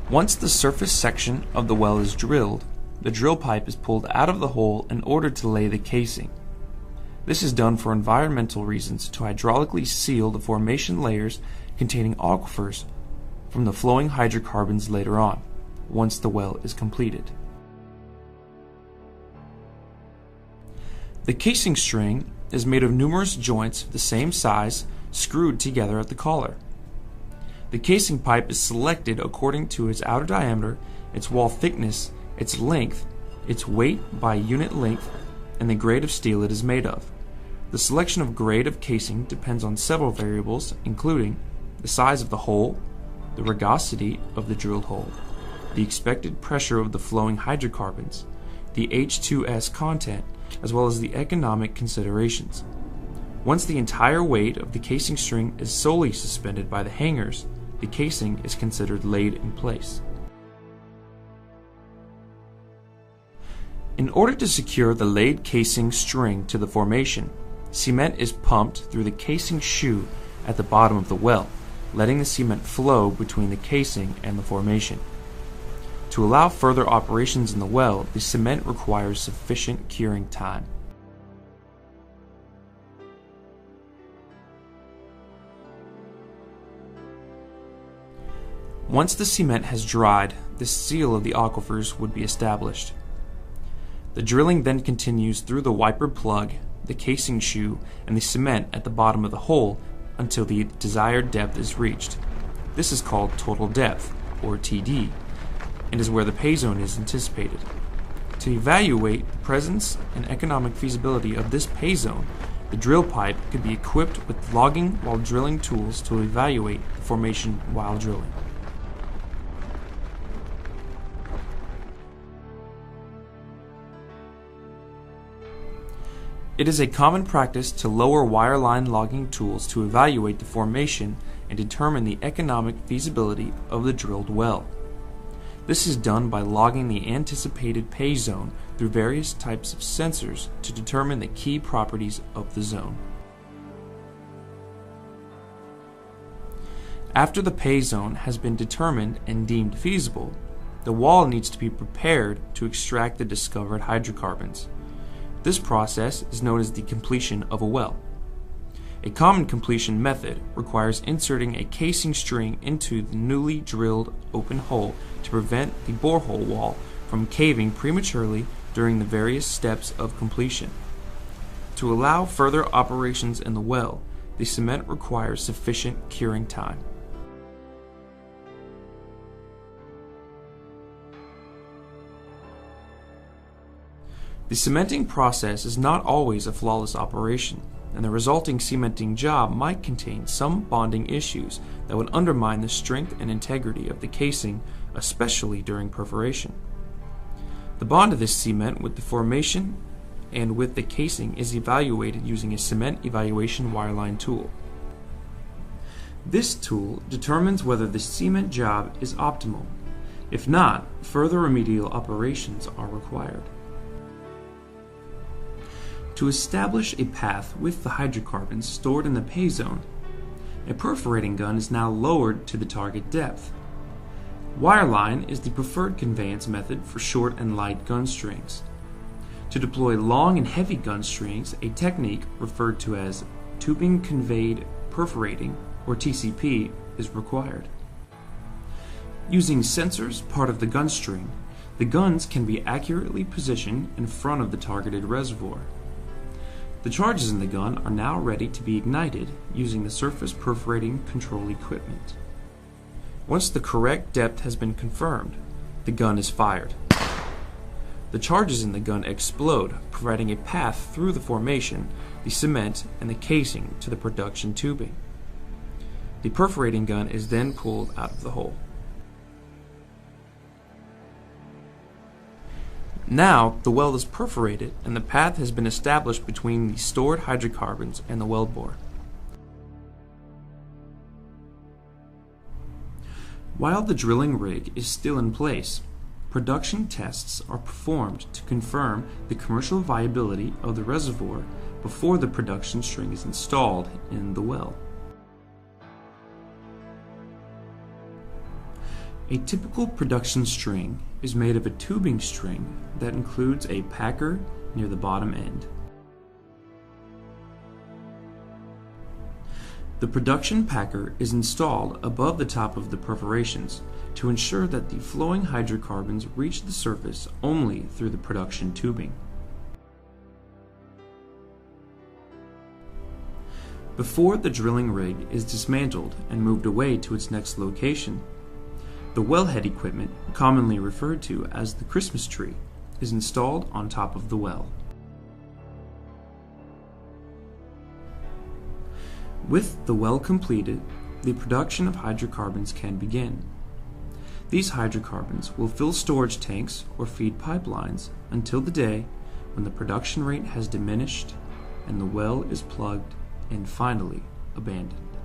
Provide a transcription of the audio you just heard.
Once the surface section of the well is drilled, the drill pipe is pulled out of the hole in order to lay the casing. This is done for environmental reasons to hydraulically seal the formation layers containing aquifers from the flowing hydrocarbons later on, once the well is completed. The casing string is made of numerous joints the same size screwed together at the collar. The casing pipe is selected according to its outer diameter, its wall thickness, its length, its weight by unit length, and the grade of steel it is made of. The selection of grade of casing depends on several variables, including the size of the hole, the rugosity of the drilled hole, the expected pressure of the flowing hydrocarbons, the H2S content, as well as the economic considerations. Once the entire weight of the casing string is solely suspended by the hangers, the casing is considered laid in place. In order to secure the laid casing string to the formation, cement is pumped through the casing shoe at the bottom of the well, letting the cement flow between the casing and the formation. To allow further operations in the well, the cement requires sufficient curing time. Once the cement has dried, the seal of the aquifers would be established. The drilling then continues through the wiper plug, the casing shoe, and the cement at the bottom of the hole until the desired depth is reached. This is called total depth, or TD, and is where the pay zone is anticipated. To evaluate the presence and economic feasibility of this pay zone, the drill pipe could be equipped with logging while drilling tools to evaluate the formation while drilling. It is a common practice to lower wireline logging tools to evaluate the formation and determine the economic feasibility of the drilled well. This is done by logging the anticipated pay zone through various types of sensors to determine the key properties of the zone. After the pay zone has been determined and deemed feasible, the wall needs to be prepared to extract the discovered hydrocarbons. This process is known as the completion of a well. A common completion method requires inserting a casing string into the newly drilled open hole to prevent the borehole wall from caving prematurely during the various steps of completion. To allow further operations in the well, the cement requires sufficient curing time. The cementing process is not always a flawless operation, and the resulting cementing job might contain some bonding issues that would undermine the strength and integrity of the casing, especially during perforation. The bond of this cement with the formation and with the casing is evaluated using a cement evaluation wireline tool. This tool determines whether the cement job is optimal. If not, further remedial operations are required. To establish a path with the hydrocarbons stored in the pay zone, a perforating gun is now lowered to the target depth. Wireline is the preferred conveyance method for short and light gun strings. To deploy long and heavy gun strings, a technique referred to as tubing conveyed perforating, or TCP, is required. Using sensors part of the gun string, the guns can be accurately positioned in front of the targeted reservoir. The charges in the gun are now ready to be ignited using the surface perforating control equipment. Once the correct depth has been confirmed, the gun is fired. The charges in the gun explode, providing a path through the formation, the cement, and the casing to the production tubing. The perforating gun is then pulled out of the hole. Now, the well is perforated and the path has been established between the stored hydrocarbons and the well bore. While the drilling rig is still in place, production tests are performed to confirm the commercial viability of the reservoir before the production string is installed in the well. A typical production string is made of a tubing string that includes a packer near the bottom end. The production packer is installed above the top of the perforations to ensure that the flowing hydrocarbons reach the surface only through the production tubing. Before the drilling rig is dismantled and moved away to its next location, the wellhead equipment, commonly referred to as the Christmas tree, is installed on top of the well. With the well completed, the production of hydrocarbons can begin. These hydrocarbons will fill storage tanks or feed pipelines until the day when the production rate has diminished and the well is plugged and finally abandoned.